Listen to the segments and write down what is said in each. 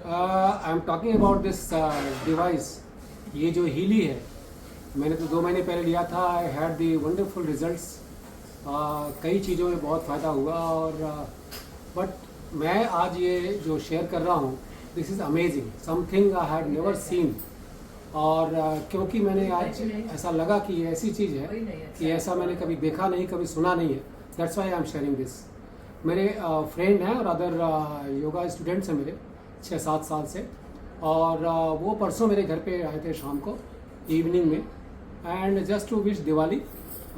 I am talking about this device. ये जो Healy है, मैंने तो 2 महीने पहले लिया था। I had the wonderful results. कई चीज़ों में बहुत फ़ायदा हुआ और बट मैं आज ये जो शेयर कर रहा हूँ, this is amazing, something I had never seen. और क्योंकि मैंने आज ऐसा लगा कि ये ऐसी चीज़ है कि ऐसा मैंने कभी देखा नहीं, कभी सुना नहीं है। That's why I am sharing this. मेरे फ्रेंड हैं और अदर योगा स्टूडेंट्स हैं मेरे 6-7 साल से, और वो परसों मेरे घर पे आए थे शाम को इवनिंग में, and just to wish Diwali.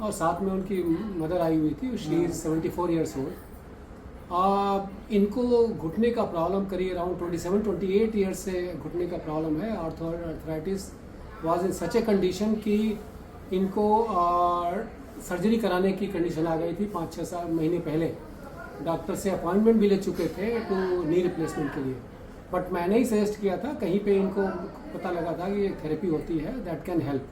और साथ में उनकी मदर आई हुई थी, शी इज़ 74 ईयर्स ओल्ड। इनको घुटने का प्रॉब्लम करीब अराउंड 27-28 ईयर्स से घुटने का प्रॉब्लम है। Arthritis was in such a condition कि इनको सर्जरी कराने की कंडीशन आ गई थी 5-6 महीने पहले। डॉक्टर से अपॉइंटमेंट भी ले चुके थे टू नी रिप्लेसमेंट के लिए, बट मैंने ही सजेस्ट किया था, कहीं पे इनको पता लगा था कि एक थेरेपी होती है दैट कैन हेल्प।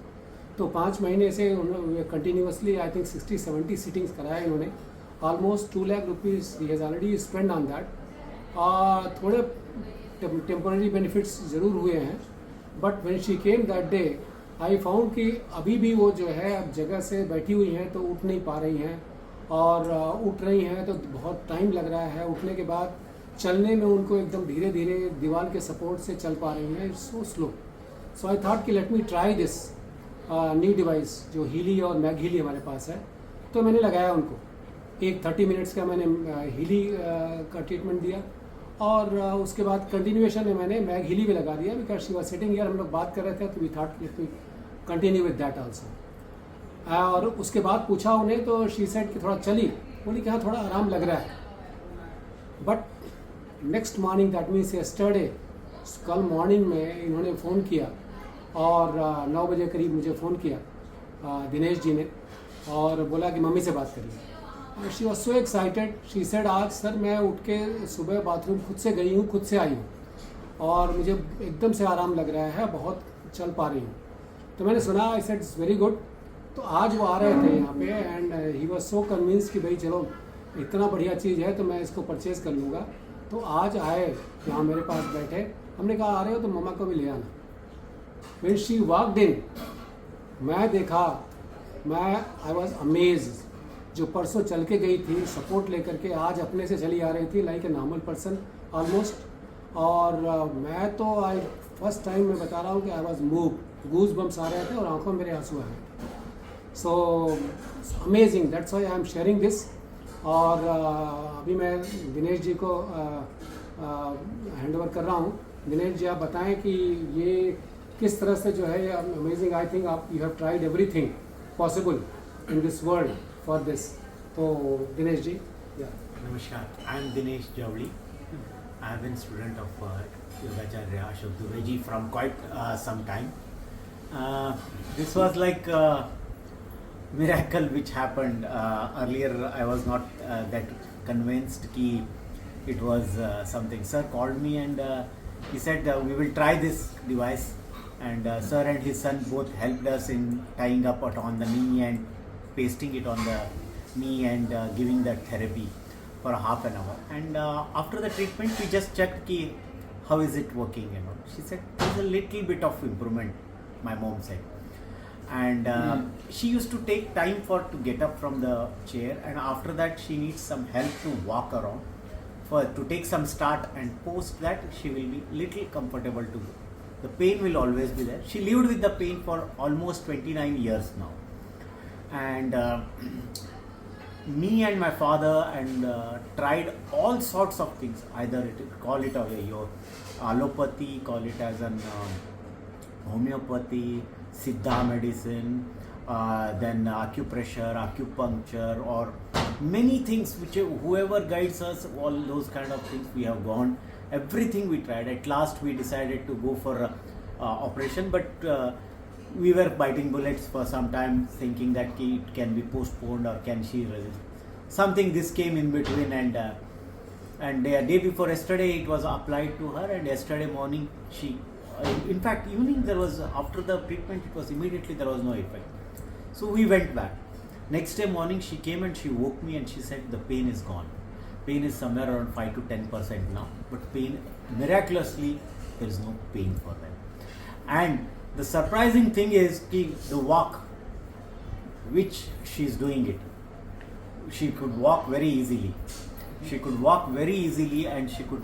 तो 5 महीने से उन्होंने कंटिन्यूसली आई थिंक 60-70 सिटिंग्स कराया इन्होंने। Almost 2 lakh rupees he has already spend on that. थोड़े टेम्पररी बेनिफिट्स ज़रूर हुए हैं, but when she came that day I found कि अभी भी वो जो है अब जगह से बैठी हुई हैं तो उठ नहीं पा रही हैं, और उठ रही हैं तो बहुत टाइम लग रहा है। उठने के बाद चलने में उनको एकदम धीरे धीरे दीवार के सपोर्ट से चल पा रही हैं, it's so slow. So I thought कि let me try this new device जो हीली और मैग हीली हमारे पास है। तो मैंने लगाया उनको, एक 30 मिनट्स का मैंने हीली का ट्रीटमेंट दिया, और उसके बाद कंटिन्यूएशन में मैंने मैग हीली भी लगा दिया, because she was sitting here. हम लोग बात कर रहे थे तो we thought let me continue with that also. और उसके बाद पूछा उन्हें तो शी सेड कि थोड़ा चली, बोली कि हाँ थोड़ा आराम लग रहा है। But next morning, that means yesterday, कल मॉर्निंग में इन्होंने फ़ोन किया, और 9 बजे करीब मुझे फ़ोन किया दिनेश जी ने, और बोला कि मम्मी से बात करिए। She was so excited. She said आज सर मैं उठ के सुबह बाथरूम खुद से गई हूँ, खुद से आई हूँ, और मुझे एकदम से आराम लग रहा है, बहुत चल पा रही हूँ। तो मैंने सुना, I said it's very good. तो आज वो आ रहे थे यहाँ पे, and he was so convince कि भाई चलो इतना बढ़िया चीज़ है तो मैं इसको परचेज़ कर लूँगा। तो आज आए यहाँ मेरे पास बैठे, हमने कहा आ रहे हो तो मम्मा को भी ले आना। व्हेन शी वॉक्ड इन, मैं देखा, मैं आई वॉज अमेज्ड। जो परसों चल के गई थी सपोर्ट लेकर के, आज अपने से चली आ रही थी like a normal person almost. और मैं तो आई फर्स्ट टाइम मैं बता रहा हूँ कि I was move, goose bumps आ रहे थे और आंखों में मेरे आंसू आ रहे थे। So amazing, that's why I am sharing this. और अभी मैं दिनेश जी को हैंड ओवर कर रहा हूँ। दिनेश जी आप बताएं कि ये किस तरह से जो है अमेजिंग, आई थिंक आप you have tried everything possible in this world for this. तो Dinesh ji. Namaskar, I am Dinesh Javli. I have been student of Yogacharya Ashok Dubey ji from quite some time. This was like a miracle which happened. Earlier I was not that convinced ki it was something. Sir called me and he said we will try this device, and sir and his son both helped us in tying up it on the knee and pasting it on the knee and giving that therapy for half an hour. And after the treatment we just checked ki how is it working, you know. She said there's a little bit of improvement, my mom said. And she used to take time to get up from the chair, and after that she needs some help to walk around, to take some start, and post that she will be little comfortable to go. The pain will always be there. She lived with the pain for almost 29 years now. And me and my father and tried all sorts of things, either call it your allopathy, call it as an homeopathy, Siddha medicine, then acupressure, acupuncture, or many things which whoever guides us, all those kind of things we have gone. Everything we tried. At last we decided to go for operation, but we were biting bullets for some time, thinking that it can be postponed or can she resist. Something this came in between, and the day before yesterday it was applied to her, and yesterday morning she, in fact evening there was, after the treatment it was immediately there was no effect. So we went back. Next day morning she came and she woke me and she said the pain is gone. Pain is somewhere around 5 to 10% now, but pain miraculously there is no pain for them. And the surprising thing is the walk which she is doing it, she could walk very easily. She could walk very easily, and she could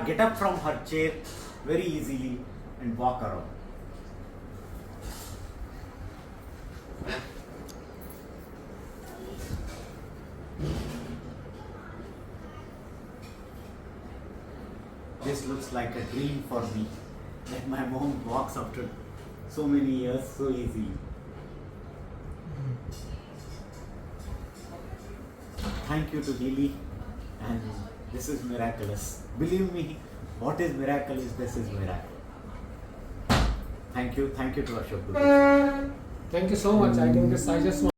get up from her chair very easily and walk around. This looks like a dream for me, that my mom walks after so many years so easily. Thank you to Lily, and this is miraculous. Believe me, what is miracle is this is miracle. Thank you to Ashok Dubey. Thank you so much. I just